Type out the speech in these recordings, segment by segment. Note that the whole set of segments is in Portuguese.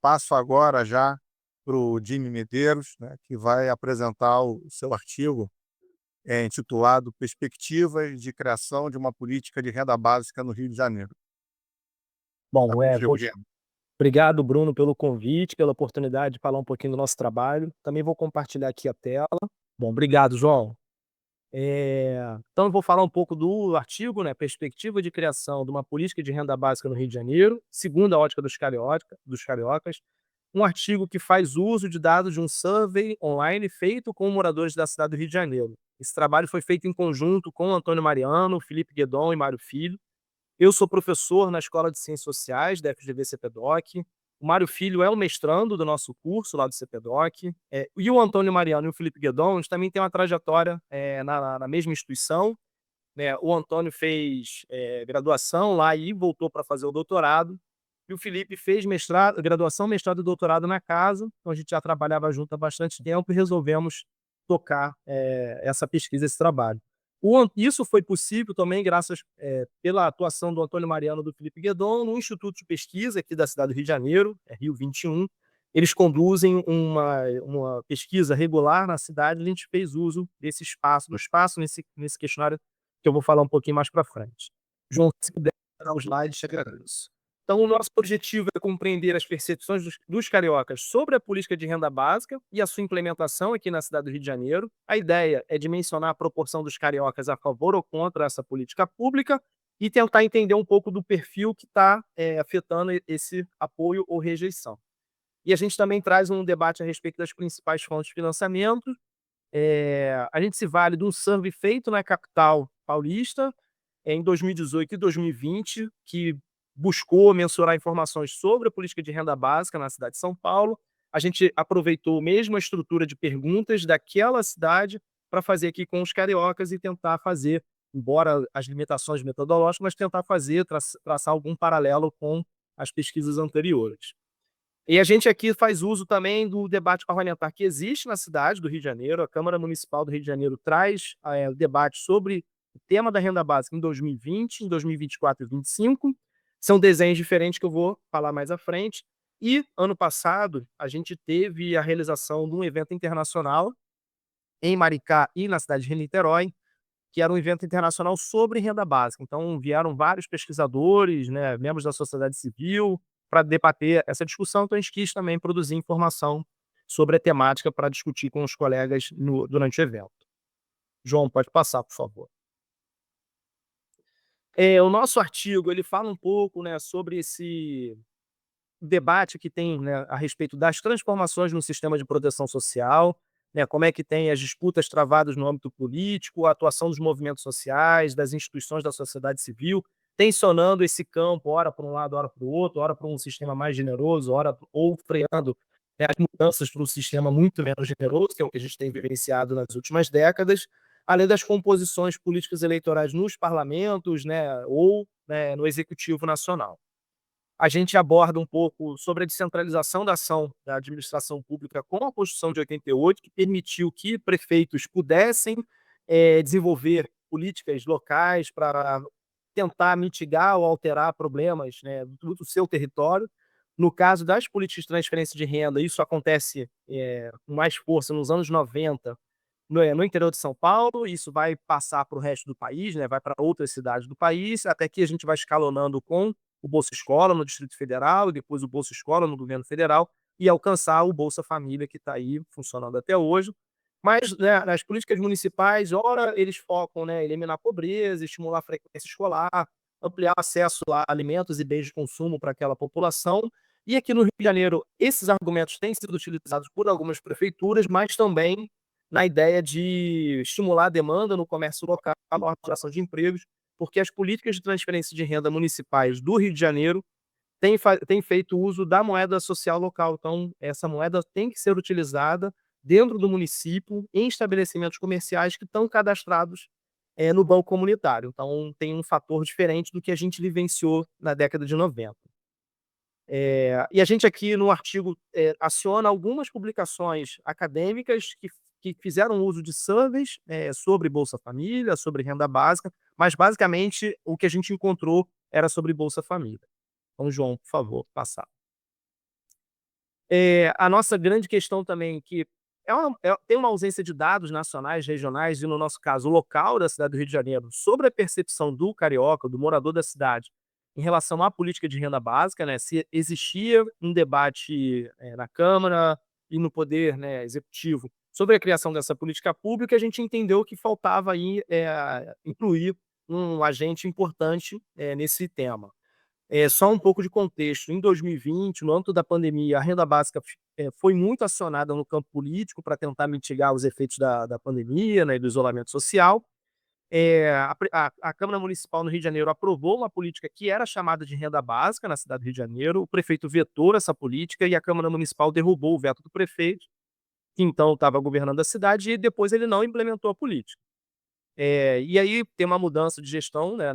passo agora já para o Jimmy Medeiros, né, que vai apresentar o seu artigo, intitulado Perspectivas de Criação de uma Política de Renda Básica no Rio de Janeiro. Está Bom, contigo, Jimmy. obrigado, Bruno, pelo convite, pela oportunidade de falar um pouquinho do nosso trabalho. Também vou compartilhar aqui a tela. Bom, obrigado, João. Então eu vou falar um pouco do artigo, né, Perspectiva de Criação de uma Política de Renda Básica no Rio de Janeiro, segundo a ótica dos cariocas, um artigo que faz uso de dados de um survey online feito com moradores da cidade do Rio de Janeiro. Esse trabalho foi feito em conjunto com Antônio Mariano, Felipe Guedon e Mário Filho. Eu sou professor na Escola de Ciências Sociais da FGV CPDOC. O Mário Filho é o mestrando do nosso curso lá do CPDOC. E o Antônio Mariano e o Felipe Guedon eles também têm uma trajetória na mesma instituição, né? O Antônio fez graduação lá e voltou para fazer o doutorado. E o Felipe fez mestrado, graduação, mestrado e doutorado na casa. Então a gente já trabalhava junto há bastante tempo e resolvemos tocar essa pesquisa, esse trabalho. Isso foi possível também graças pela atuação do Antônio Mariano e do Felipe Guedon no Instituto de Pesquisa aqui da cidade do Rio de Janeiro, Rio 21. Eles conduzem uma pesquisa regular na cidade, a gente fez uso desse espaço, do espaço nesse questionário que eu vou falar um pouquinho mais para frente. João, se puder dar os slides, te agradeço. Então, o nosso objetivo é compreender as percepções dos cariocas sobre a política de renda básica e a sua implementação aqui na cidade do Rio de Janeiro. A ideia é dimensionar a proporção dos cariocas a favor ou contra essa política pública e tentar entender um pouco do perfil que está afetando esse apoio ou rejeição. E a gente também traz um debate a respeito das principais fontes de financiamento. A gente se vale de um survey feito na capital paulista em 2018 e 2020, que buscou mensurar informações sobre a política de renda básica na cidade de São Paulo. A gente aproveitou mesmo a estrutura de perguntas daquela cidade para fazer aqui com os cariocas e tentar fazer, embora as limitações metodológicas, mas tentar fazer, traçar algum paralelo com as pesquisas anteriores. E a gente aqui faz uso também do debate parlamentar que existe na cidade do Rio de Janeiro. A Câmara Municipal do Rio de Janeiro traz o debate sobre o tema da renda básica em 2020, em 2024 e 2025. São desenhos diferentes que eu vou falar mais à frente. E, ano passado, a gente teve a realização de um evento internacional em Maricá e na cidade de Niterói, que era um evento internacional sobre renda básica. Então, vieram vários pesquisadores, né, membros da sociedade civil, para debater essa discussão. Então, a gente quis também produzir informação sobre a temática para discutir com os colegas durante o evento. João, pode passar, por favor. O nosso artigo ele fala um pouco, né, sobre esse debate que tem, né, a respeito das transformações no sistema de proteção social, né, como é que tem as disputas travadas no âmbito político, a atuação dos movimentos sociais, das instituições da sociedade civil, tensionando esse campo, ora para um lado, ora para o outro, ora para um sistema mais generoso, ora ou freando, né, as mudanças para um sistema muito menos generoso, que é o que a gente tem vivenciado nas últimas décadas, além das composições políticas eleitorais nos parlamentos, né, ou né, no Executivo Nacional. A gente aborda um pouco sobre a descentralização da ação da administração pública com a Constituição de 88, que permitiu que prefeitos pudessem desenvolver políticas locais para tentar mitigar ou alterar problemas, né, do seu território. No caso das políticas de transferência de renda, isso acontece com mais força nos anos 90 no interior de São Paulo. Isso vai passar para o resto do país, né, vai para outras cidades do país, até que a gente vai escalonando com o Bolsa Escola no Distrito Federal, e depois o Bolsa Escola no governo federal, e alcançar o Bolsa Família, que está aí funcionando até hoje. Mas, né, nas políticas municipais, ora eles focam, né, em eliminar a pobreza, estimular a frequência escolar, ampliar o acesso a alimentos e bens de consumo para aquela população. E aqui no Rio de Janeiro, esses argumentos têm sido utilizados por algumas prefeituras, mas também na ideia de estimular a demanda no comércio local, a geração de empregos, porque as políticas de transferência de renda municipais do Rio de Janeiro têm feito uso da moeda social local. Então, essa moeda tem que ser utilizada dentro do município, em estabelecimentos comerciais que estão cadastrados no banco comunitário. Então, tem um fator diferente do que a gente vivenciou na década de 90. E a gente aqui no artigo aciona algumas publicações acadêmicas que fizeram uso de surveys sobre Bolsa Família, sobre renda básica, mas basicamente o que a gente encontrou era sobre Bolsa Família. Então, João, por favor, passar. A nossa grande questão também que tem uma ausência de dados nacionais, regionais e, no nosso caso, local da cidade do Rio de Janeiro, sobre a percepção do carioca, do morador da cidade, em relação à política de renda básica, né, se existia um debate, na Câmara e no poder, né, executivo sobre a criação dessa política pública, a gente entendeu que faltava aí, incluir um agente importante, nesse tema. Só um pouco de contexto, em 2020, no âmbito da pandemia, a renda básica foi muito acionada no campo político para tentar mitigar os efeitos da pandemia, né, e do isolamento social. A Câmara Municipal no Rio de Janeiro aprovou uma política que era chamada de renda básica na cidade do Rio de Janeiro, o prefeito vetou essa política e a Câmara Municipal derrubou o veto do prefeito, que então estava governando a cidade, e depois ele não implementou a política. E aí tem uma mudança de gestão, né,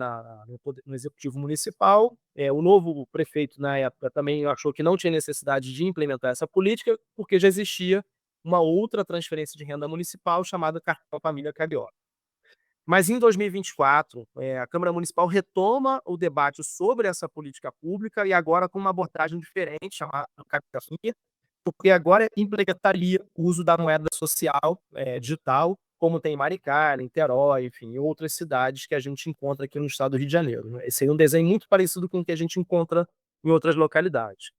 no executivo municipal. O novo prefeito, na época, também achou que não tinha necessidade de implementar essa política, porque já existia uma outra transferência de renda municipal chamada Cartão Família Carioca. Mas em 2024, a Câmara Municipal retoma o debate sobre essa política pública e agora com uma abordagem diferente, chamada Cartão Família, porque agora implementaria o uso da moeda social, digital, como tem em Maricá, Niterói, enfim, e outras cidades que a gente encontra aqui no estado do Rio de Janeiro, né. Esse aí é um desenho muito parecido com o que a gente encontra em outras localidades.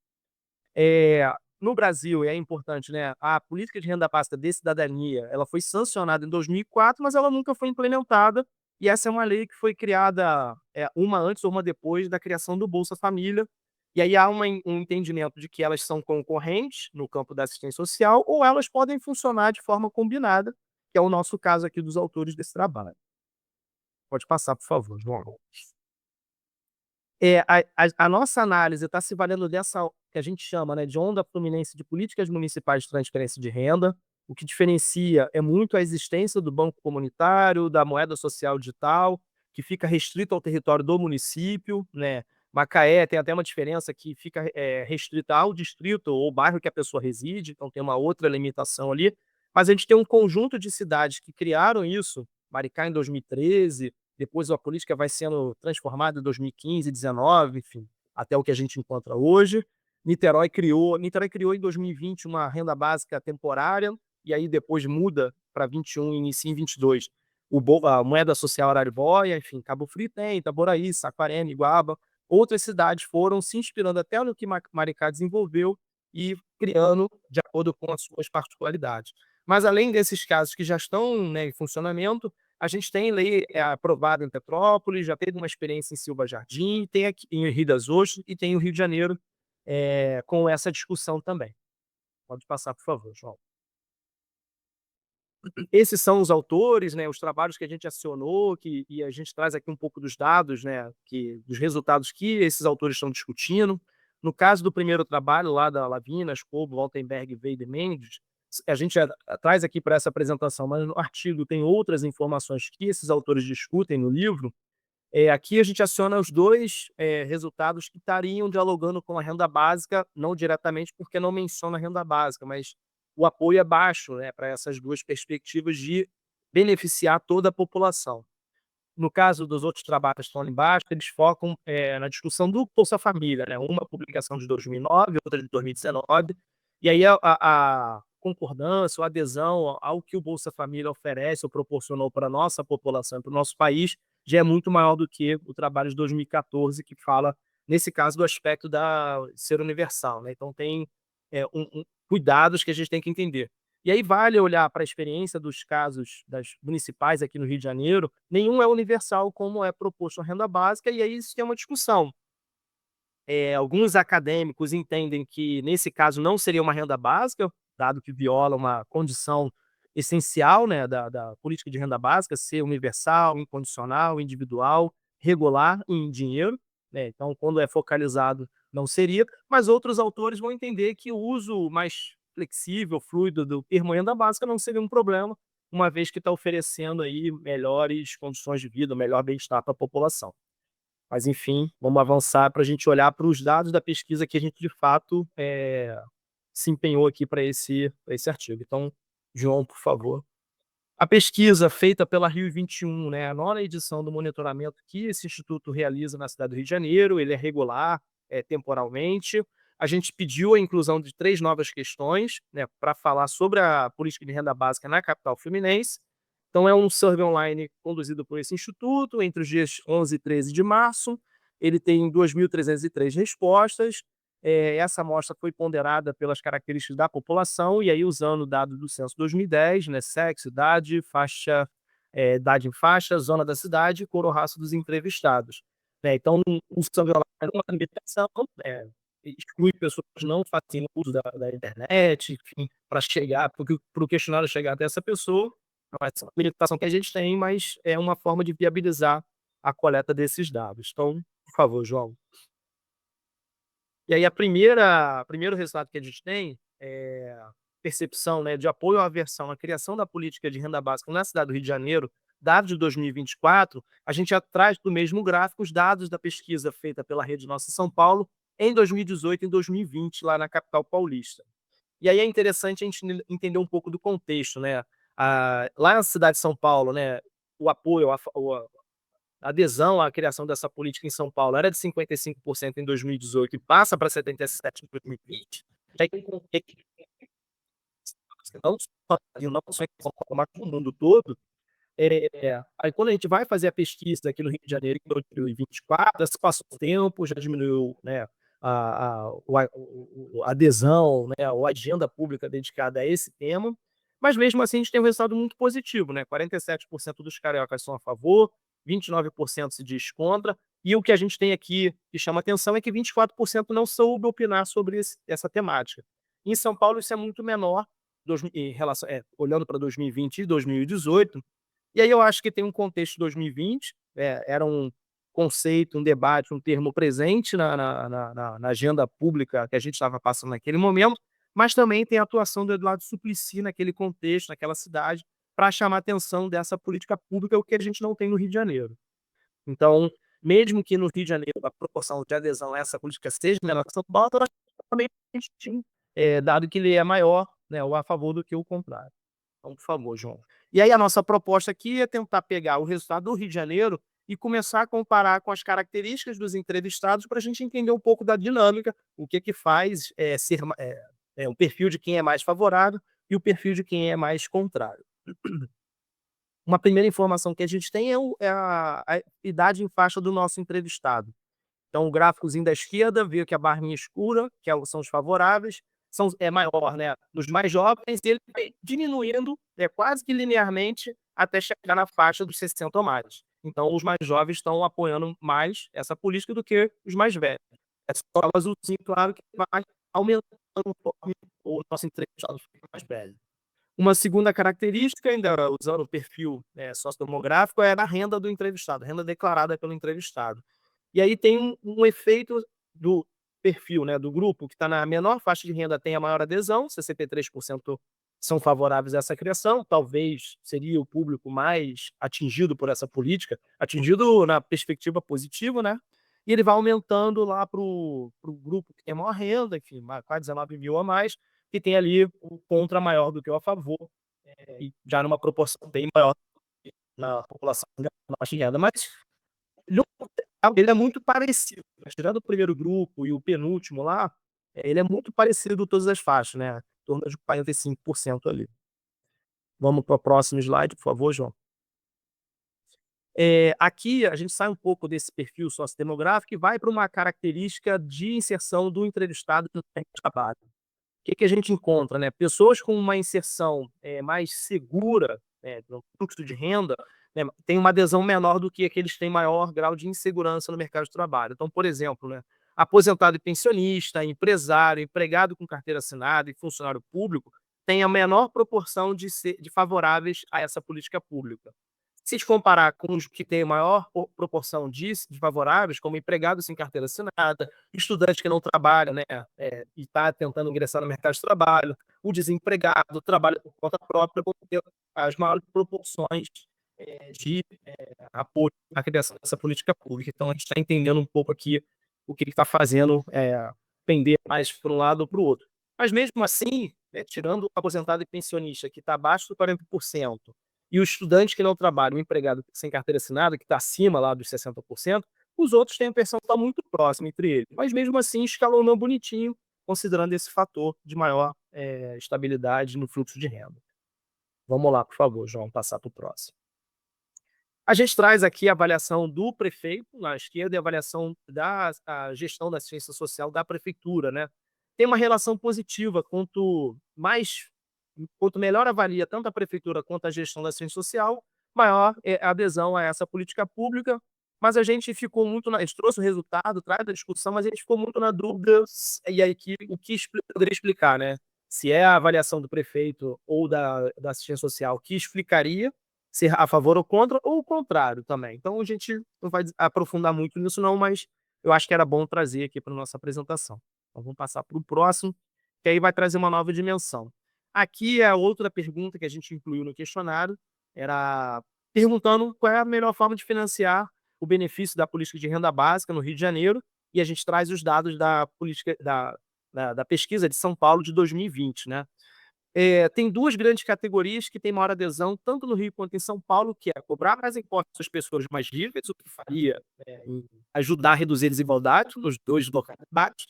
No Brasil, é importante, né, a política de renda básica de cidadania, ela foi sancionada em 2004, mas ela nunca foi implementada, e essa é uma lei que foi criada, uma antes ou uma depois da criação do Bolsa Família, e aí há um entendimento de que elas são concorrentes no campo da assistência social, ou elas podem funcionar de forma combinada, que é o nosso caso aqui dos autores desse trabalho. Pode passar, por favor, João. A nossa análise está se valendo dessa, que a gente chama, né, de onda fluminense de políticas municipais de transferência de renda. O que diferencia é muito a existência do banco comunitário, da moeda social digital, que fica restrito ao território do município, né. Macaé tem até uma diferença que fica, restrita ao distrito ou bairro que a pessoa reside, então tem uma outra limitação ali. Mas a gente tem um conjunto de cidades que criaram isso, Maricá em 2013, depois a política vai sendo transformada em 2015, 19, enfim, até o que a gente encontra hoje. Niterói criou em 2020 uma renda básica temporária, e aí depois muda para 21 e inicia em 22 a moeda social Araribóia, enfim, Cabo Frio tem, Itaboraí, Saquarema, Iguaba. Outras cidades foram se inspirando até no que Maricá desenvolveu e criando de acordo com as suas particularidades. Mas além desses casos que já estão, né, em funcionamento, a gente tem lei, aprovada em Petrópolis, já teve uma experiência em Silva Jardim, tem aqui em Rio das Ostras e tem o Rio de Janeiro, com essa discussão também. Pode passar, por favor, João. Esses são os autores, né, os trabalhos que a gente acionou, e a gente traz aqui um pouco dos dados, né, dos resultados que esses autores estão discutindo. No caso do primeiro trabalho lá da Lavina, Escobo, Altenberg, Weide Mendes, a gente já traz aqui para essa apresentação, mas no artigo tem outras informações que esses autores discutem no livro. Aqui a gente aciona os 2 resultados que estariam dialogando com a renda básica, não diretamente, porque não menciona a renda básica, mas o apoio é baixo, né, para essas 2 perspectivas de beneficiar toda a população. No caso dos outros trabalhos que estão ali embaixo, eles focam, na discussão do Bolsa Família, né, uma publicação de 2009, outra de 2019, e aí a concordância ou adesão ao que o Bolsa Família oferece ou proporcionou para a nossa população e para o nosso país, já é muito maior do que o trabalho de 2014, que fala, nesse caso, do aspecto da ser universal, né. Então tem, cuidados que a gente tem que entender. E aí vale olhar para a experiência dos casos das municipais aqui no Rio de Janeiro, nenhum é universal como é proposto a renda básica, e aí isso é uma discussão. Alguns acadêmicos entendem que nesse caso não seria uma renda básica, dado que viola uma condição essencial, né, da política de renda básica, ser universal, incondicional, individual, regular em dinheiro, né, então quando é focalizado não seria, mas outros autores vão entender que o uso mais flexível, fluido do termo renda básica não seria um problema, uma vez que está oferecendo aí melhores condições de vida, melhor bem-estar para a população. Mas enfim, vamos avançar para a gente olhar para os dados da pesquisa que a gente de fato, se empenhou aqui para esse artigo. Então, João, por favor. A pesquisa feita pela Rio 21, né, a nona edição do monitoramento que esse instituto realiza na cidade do Rio de Janeiro, ele é regular, temporalmente. a gente pediu a inclusão de 3 novas questões, né, para falar sobre a política de renda básica na capital fluminense. Então é um survey online conduzido por esse instituto entre os dias 11 e 13 de março. Ele tem 2.303 respostas. Essa amostra foi ponderada pelas características da população e aí usando dados do censo 2010, né, sexo, idade, faixa, idade em faixa, zona da cidade, cor ou raça dos entrevistados. Né, então o survey online é uma limitação, exclui pessoas que não fazem uso da internet, enfim, para chegar, para o questionário chegar até essa pessoa. Essa é uma limitação que a gente tem, mas é uma forma de viabilizar a coleta desses dados. Então, por favor, João. E aí primeiro resultado que a gente tem é percepção, né, de apoio ou aversão à criação da política de renda básica na cidade do Rio de Janeiro, dados de 2024, a gente já traz do mesmo gráfico os dados da pesquisa feita pela Rede Nossa São Paulo em 2018 e em 2020, lá na capital paulista. E aí é interessante a gente entender um pouco do contexto, né? Lá na cidade de São Paulo, né, o apoio, a adesão à criação dessa política em São Paulo era de 55% em 2018 e passa para 77% em 2020. Já tem um não só não só em São Paulo, mas no mundo todo. Aí quando a gente vai fazer a pesquisa aqui no Rio de Janeiro em 2024, se passou o tempo, já diminuiu, né, a adesão, né, ou a agenda pública dedicada a esse tema, mas mesmo assim a gente tem um resultado muito positivo, né, 47% dos cariocas são a favor, 29% se diz contra, e o que a gente tem aqui que chama atenção é que 24% não soube opinar sobre essa temática. Em São Paulo isso é muito menor, em relação, olhando para 2020 e 2018, e aí eu acho que tem um contexto de 2020, era um conceito, um debate, um termo presente na agenda pública que a gente estava passando naquele momento, mas também tem a atuação do Eduardo Suplicy naquele contexto, naquela cidade, para chamar a atenção dessa política pública, o que a gente não tem no Rio de Janeiro. Então, mesmo que no Rio de Janeiro a proporção de adesão a essa política seja menor que São Paulo, também a gente tem, dado que ele é maior, né, ou a favor do que o contrário. Então, por favor, João. E aí a nossa proposta aqui é tentar pegar o resultado do Rio de Janeiro e começar a comparar com as características dos entrevistados para a gente entender um pouco da dinâmica, o que que faz o perfil de quem é mais favorável e o perfil de quem é mais contrário. Uma primeira informação que a gente tem é a idade em faixa do nosso entrevistado. Então, o gráficozinho da esquerda vê que a barrinha escura, são os favoráveis, é maior, né, nos mais jovens, e ele vai diminuindo, quase que linearmente até chegar na faixa dos 60 ou mais. Então, os mais jovens estão apoiando mais essa política do que os mais velhos. É só o azulzinho, claro, que vai aumentando conforme o nosso entrevistado fica mais velho. Uma segunda característica, ainda usando o perfil, sociodemográfico, é a renda do entrevistado, renda declarada pelo entrevistado. E aí tem um efeito do perfil, né, do grupo que está na menor faixa de renda tem a maior adesão, 63% são favoráveis a essa criação, talvez seria o público mais atingido por essa política, atingido na perspectiva positiva, né? E ele vai aumentando lá para o grupo que tem maior renda, enfim, quase 19 mil a mais, que tem ali o contra maior do que o a favor, e já numa proporção bem maior na população de baixa renda. Mas no geral, ele é muito parecido, né, tirando o primeiro grupo e o penúltimo lá, ele é muito parecido todas as faixas, né, em torno de 45% ali. Vamos para o próximo slide, por favor, João. Aqui a gente sai um pouco desse perfil sociodemográfico e vai para uma característica de inserção do entrevistado no mercado de trabalho. O que que a gente encontra, né? Pessoas com uma inserção, mais segura, no fluxo de renda, né, têm uma adesão menor do que aqueles que têm maior grau de insegurança no mercado de trabalho. Então, por exemplo, né, aposentado e pensionista, empresário, empregado com carteira assinada e funcionário público têm a menor proporção de favoráveis a essa política pública. Se te comparar com os que têm maior proporção de favoráveis, como empregado sem carteira assinada, estudante que não trabalha, né, e está tentando ingressar no mercado de trabalho, o desempregado, trabalha por conta própria, vão ter as maiores proporções de apoio à criação dessa política pública. Então, a gente está entendendo um pouco aqui o que ele está fazendo pender mais para um lado ou para o outro. Mas mesmo assim, né, tirando o aposentado e pensionista, que está abaixo do 40%, e o estudante que não trabalha, o empregado sem carteira assinada, que está acima lá dos 60%, os outros têm a percentual muito próxima entre eles. Mas mesmo assim, escalonou bonitinho, considerando esse fator de maior estabilidade no fluxo de renda. Vamos lá, por favor, João, passar para o próximo. A gente traz aqui a avaliação do prefeito na esquerda e a avaliação a gestão da assistência social da prefeitura, né. Tem uma relação positiva, quanto melhor avalia tanto a prefeitura quanto a gestão da assistência social, maior é a adesão a essa política pública, mas a gente ficou muito na a gente trouxe o resultado, traz a discussão, mas a gente ficou muito na dúvida e aí que o que poderia explicar, né, se é a avaliação do prefeito ou da assistência social que explicaria ser a favor ou contra, ou o contrário também. Então a gente não vai aprofundar muito nisso não, mas eu acho que era bom trazer aqui para nossa apresentação. Então vamos passar para o próximo, que aí vai trazer uma nova dimensão. Aqui é a outra pergunta que a gente incluiu no questionário, era perguntando qual é a melhor forma de financiar o benefício da política de renda básica no Rio de Janeiro, e a gente traz os dados da política da pesquisa de São Paulo de 2020, né. Tem 2 grandes categorias que têm maior adesão, tanto no Rio quanto em São Paulo, que é cobrar mais impostos às pessoas mais ricas, o que faria, em ajudar a reduzir a desigualdade nos 2 locais debates,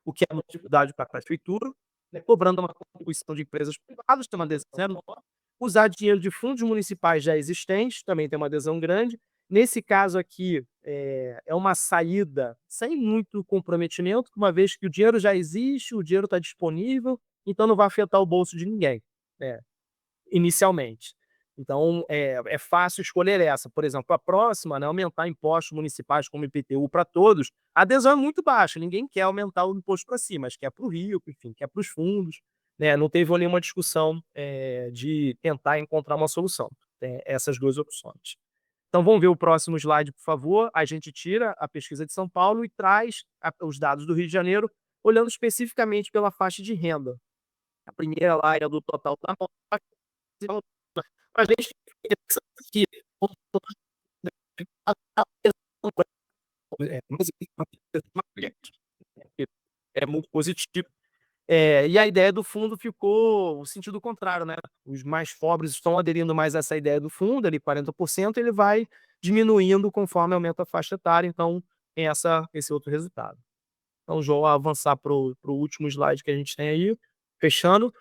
o que é uma dificuldade para a prefeitura, né, cobrando uma contribuição de empresas privadas, tem uma adesão menor. Usar dinheiro de fundos municipais já existentes, também tem uma adesão grande. Nesse caso aqui, é uma saída sem muito comprometimento, uma vez que o dinheiro já existe, o dinheiro está disponível, então não vai afetar o bolso de ninguém, né, inicialmente. Então, é fácil escolher essa. Por exemplo, a próxima, né, aumentar impostos municipais como IPTU para todos, a adesão é muito baixa, ninguém quer aumentar o imposto para si, mas quer para o rico, enfim, quer para os fundos, né, não teve ali uma discussão, de tentar encontrar uma solução. Tem essas 2 opções. Então vamos ver o próximo slide, por favor. A gente tira a pesquisa de São Paulo e traz os dados do Rio de Janeiro, olhando especificamente pela faixa de renda. A primeira lá é do total da amostra, a gente que é muito positivo. E a ideia do fundo ficou o sentido contrário, né. Os mais pobres estão aderindo mais a essa ideia do fundo, ali 40%, ele vai diminuindo conforme aumenta a faixa etária, então tem esse outro resultado. Então, João, avançar para o último slide que a gente tem aí, fechando.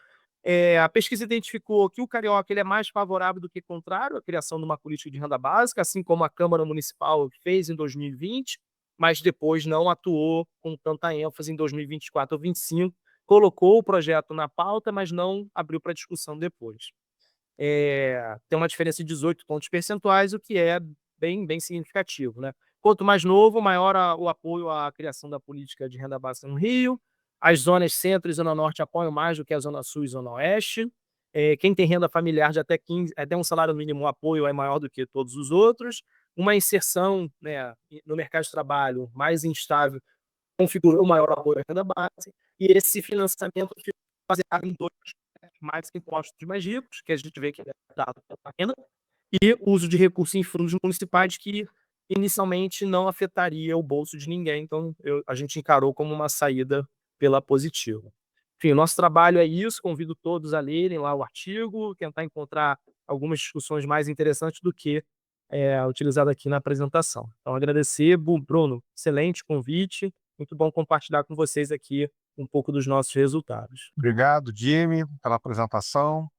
A pesquisa identificou que o carioca ele é mais favorável do que contrário à criação de uma política de renda básica, assim como a Câmara Municipal fez em 2020, mas depois não atuou com tanta ênfase em 2024 ou 25, colocou o projeto na pauta, mas não abriu para discussão depois. Tem uma diferença de 18 pontos percentuais, o que é bem significativo, né. Quanto mais novo, maior o apoio à criação da política de renda básica no Rio. As zonas centro e zona norte apoiam mais do que a zona sul e zona oeste. Quem tem renda familiar de até um salário mínimo, o apoio é maior do que todos os outros. Uma inserção, né, no mercado de trabalho mais instável configurou maior apoio à renda básica, e esse financiamento ficou baseado em 2 mais impostos mais ricos, que a gente vê que é dado pela renda, e o uso de recursos em fundos municipais que inicialmente não afetaria o bolso de ninguém, então a gente encarou como uma saída pela positiva. Enfim, o nosso trabalho é isso, convido todos a lerem lá o artigo, tentar encontrar algumas discussões mais interessantes do que utilizado aqui na apresentação. Então agradecer, Bruno, excelente convite, muito bom compartilhar com vocês aqui um pouco dos nossos resultados. Obrigado, Jimmy, pela apresentação.